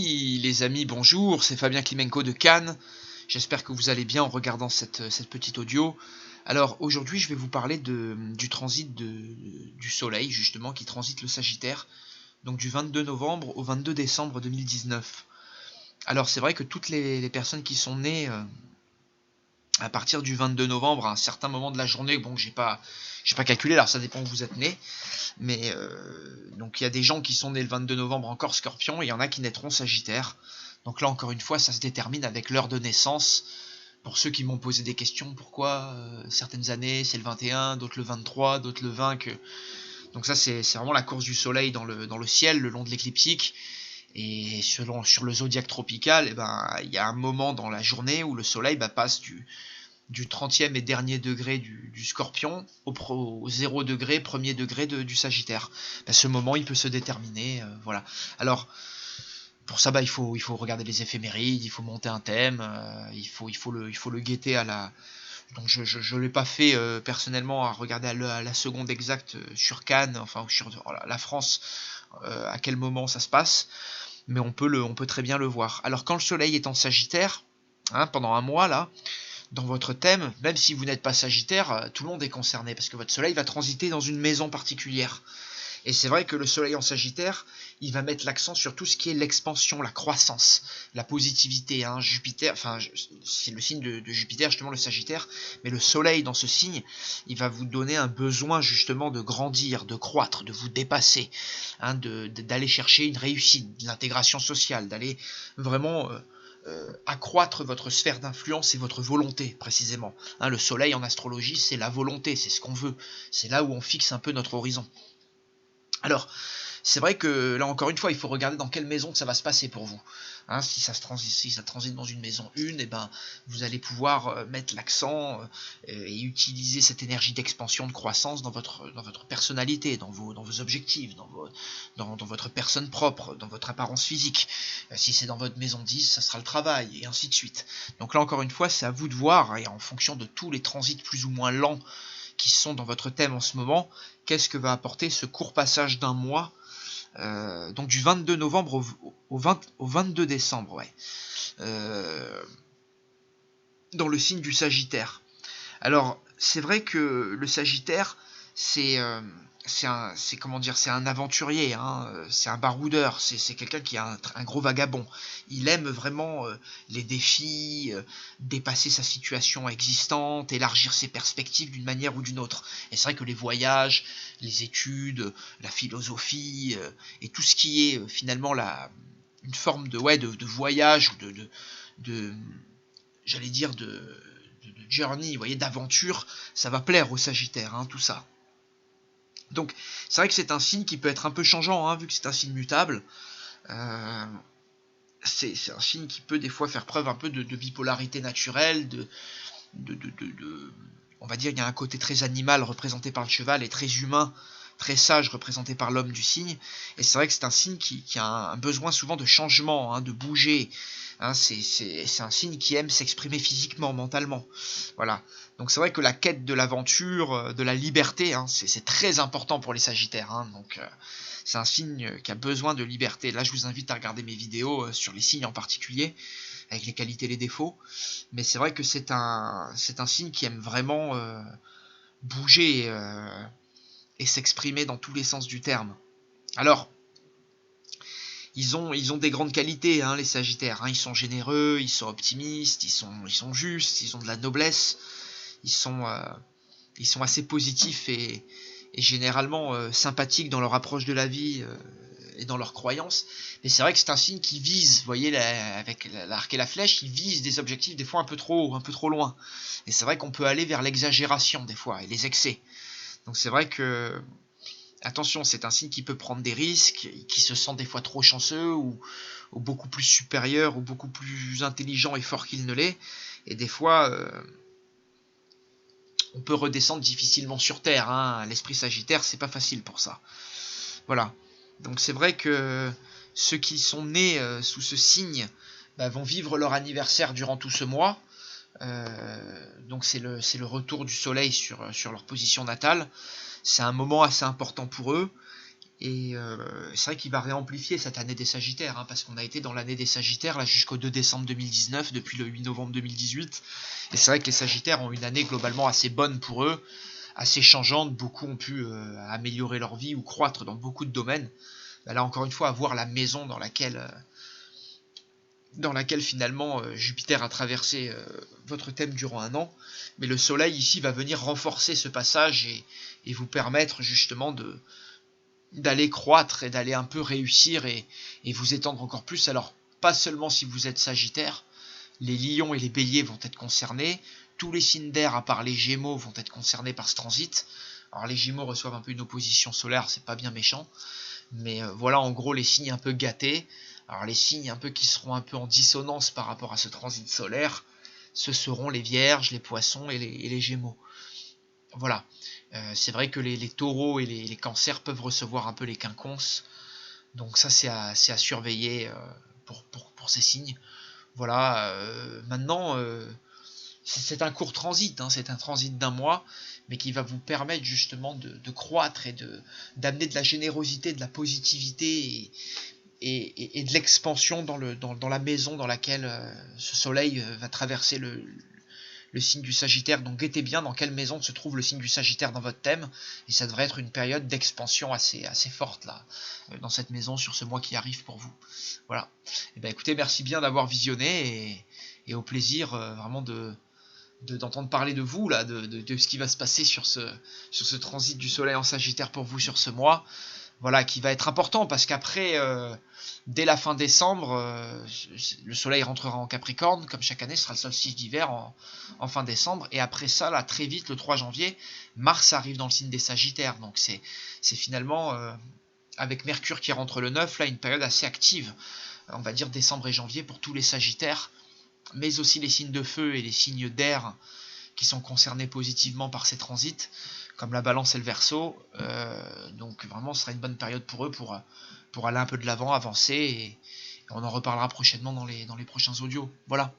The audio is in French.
Les amis, bonjour, c'est Fabien Klimenko de Cannes. J'espère que vous allez bien en regardant cette petite audio. Alors aujourd'hui je vais vous parler du transit du soleil justement qui transite le Sagittaire, donc du 22 novembre au 22 décembre 2019. Alors c'est vrai que toutes les personnes qui sont nées à partir du 22 novembre à un certain moment de la journée, bon j'ai pas calculé, alors ça dépend où vous êtes nés, mais donc il y a des gens qui sont nés le 22 novembre encore Scorpion, et il y en a qui naîtront Sagittaire. Donc là encore une fois ça se détermine avec l'heure de naissance. Pour ceux qui m'ont posé des questions, pourquoi certaines années c'est le 21, d'autres le 23, d'autres le 20 que... Donc ça c'est vraiment la course du soleil dans le ciel le long de l'écliptique. Et sur le zodiaque tropical, il y a un moment dans la journée où le soleil passe du 30e et dernier degré du Scorpion au 0 degré, premier degré du Sagittaire. Ce moment, il peut se déterminer. Voilà. Alors, pour ça, il faut regarder les éphémérides, il faut monter un thème, il faut le guetter à la... Donc je l'ai pas fait personnellement à regarder à la seconde exacte sur Cannes, enfin sur la France, à quel moment ça se passe, mais on peut très bien le voir. Alors quand le soleil est en Sagittaire, pendant un mois là, dans votre thème, même si vous n'êtes pas Sagittaire, tout le monde est concerné, parce que votre soleil va transiter dans une maison particulière. Et c'est vrai que le soleil en Sagittaire, il va mettre l'accent sur tout ce qui est l'expansion, la croissance, la positivité. Jupiter, enfin, c'est le signe de Jupiter, justement le Sagittaire, mais le soleil dans ce signe, il va vous donner un besoin justement de grandir, de croître, de vous dépasser, d'aller chercher une réussite, de l'intégration sociale, d'aller vraiment... accroître votre sphère d'influence et votre volonté précisément. Le soleil en astrologie c'est la volonté, c'est ce qu'on veut, c'est là où on fixe un peu notre horizon. Alors, c'est vrai que là encore une fois, il faut regarder dans quelle maison ça va se passer pour vous. Si ça transite dans une maison 1, vous allez pouvoir mettre l'accent et utiliser cette énergie d'expansion, de croissance dans votre personnalité, dans vos objectifs, dans votre personne propre, dans votre apparence physique. Si c'est dans votre maison 10, ça sera le travail, et ainsi de suite. Donc là encore une fois, c'est à vous de voir, et en fonction de tous les transits plus ou moins lents qui sont dans votre thème en ce moment, qu'est-ce que va apporter ce court passage d'un mois, donc du 22 novembre au 22 décembre, dans le signe du Sagittaire. Alors, c'est vrai que le Sagittaire, c'est un aventurier, c'est un baroudeur, c'est quelqu'un qui est un gros vagabond. Il aime vraiment les défis, dépasser sa situation existante, élargir ses perspectives d'une manière ou d'une autre. Et c'est vrai que les voyages, les études, la philosophie, et tout ce qui est finalement une forme de voyage, de j'allais dire de journey, vous voyez, d'aventure, ça va plaire aux Sagittaires, tout ça. Donc c'est vrai que c'est un signe qui peut être un peu changeant, vu que c'est un signe mutable. C'est un signe qui peut des fois faire preuve un peu de bipolarité naturelle, on va dire, il y a un côté très animal représenté par le cheval et très humain, très sage représenté par l'homme du signe. Et c'est vrai que c'est un signe qui a un besoin souvent de changement, de bouger. C'est un signe qui aime s'exprimer physiquement, mentalement. Voilà. Donc c'est vrai que la quête de l'aventure, de la liberté, c'est très important pour les Sagittaires. Donc c'est un signe qui a besoin de liberté. Là je vous invite à regarder mes vidéos sur les signes en particulier, avec les qualités et les défauts. Mais c'est vrai que c'est un signe qui aime vraiment bouger et s'exprimer dans tous les sens du terme. Alors, ils ont des grandes qualités, les Sagittaires. Ils sont généreux, ils sont optimistes, ils sont justes, ils ont de la noblesse, ils sont assez positifs et généralement sympathiques dans leur approche de la vie et dans leurs croyances. Mais c'est vrai que c'est un signe qui vise, vous voyez, avec l'arc et la flèche, il vise des objectifs des fois un peu trop loin. Et c'est vrai qu'on peut aller vers l'exagération des fois et les excès. Donc c'est vrai que attention, c'est un signe qui peut prendre des risques, qui se sent des fois trop chanceux ou beaucoup plus supérieur ou beaucoup plus intelligent et fort qu'il ne l'est. Et des fois, on peut redescendre difficilement sur Terre. L'esprit Sagittaire, c'est pas facile pour ça. Voilà. Donc c'est vrai que ceux qui sont nés sous ce signe vont vivre leur anniversaire durant tout ce mois. Donc c'est le retour du soleil sur leur position natale. C'est un moment assez important pour eux. Et c'est vrai qu'il va réamplifier cette année des Sagittaires, hein, parce qu'on a été dans l'année des Sagittaires là jusqu'au 2 décembre 2019, depuis le 8 novembre 2018. Et c'est vrai que les Sagittaires ont une année globalement assez bonne pour eux, assez changeante. Beaucoup ont pu améliorer leur vie ou croître dans beaucoup de domaines. Là encore une fois, avoir la maison dans laquelle finalement Jupiter a traversé votre thème durant un an. Mais le Soleil ici va venir renforcer ce passage et vous permettre justement d'aller croître et d'aller un peu réussir et vous étendre encore plus. Alors pas seulement si vous êtes Sagittaire, les Lions et les Béliers vont être concernés, tous les signes d'air à part les Gémeaux vont être concernés par ce transit. Alors les Gémeaux reçoivent un peu une opposition solaire, c'est pas bien méchant, mais voilà en gros les signes un peu gâtés. Alors les signes un peu qui seront un peu en dissonance par rapport à ce transit solaire, ce seront les Vierges, les Poissons et les Gémeaux. Voilà, c'est vrai que les taureaux et les cancers peuvent recevoir un peu les quinconces, donc ça c'est à surveiller pour ces signes. Voilà, maintenant c'est un court transit, hein, c'est un transit d'un mois, mais qui va vous permettre justement de croître et d'amener de la générosité, de la positivité et de l'expansion dans la maison dans laquelle ce soleil va traverser le signe du Sagittaire. Donc guettez bien dans quelle maison se trouve le signe du Sagittaire dans votre thème, et ça devrait être une période d'expansion assez forte là, dans cette maison sur ce mois qui arrive pour vous. Voilà. Et ben écoutez, merci bien d'avoir visionné et au plaisir vraiment d'entendre parler de vous là, de ce qui va se passer sur ce transit du soleil en Sagittaire pour vous sur ce mois. Voilà, qui va être important parce qu'après, dès la fin décembre, le soleil rentrera en Capricorne, comme chaque année, ce sera le solstice d'hiver en fin décembre, et après ça, là, très vite, le 3 janvier, Mars arrive dans le signe des Sagittaires, donc c'est finalement, avec Mercure qui rentre le 9, là, une période assez active, on va dire décembre et janvier pour tous les Sagittaires, mais aussi les signes de feu et les signes d'air qui sont concernés positivement par ces transits, comme la Balance et le Verseau. Donc vraiment, ce sera une bonne période pour eux pour aller un peu de l'avant, avancer, et on en reparlera prochainement dans les prochains audios. Voilà.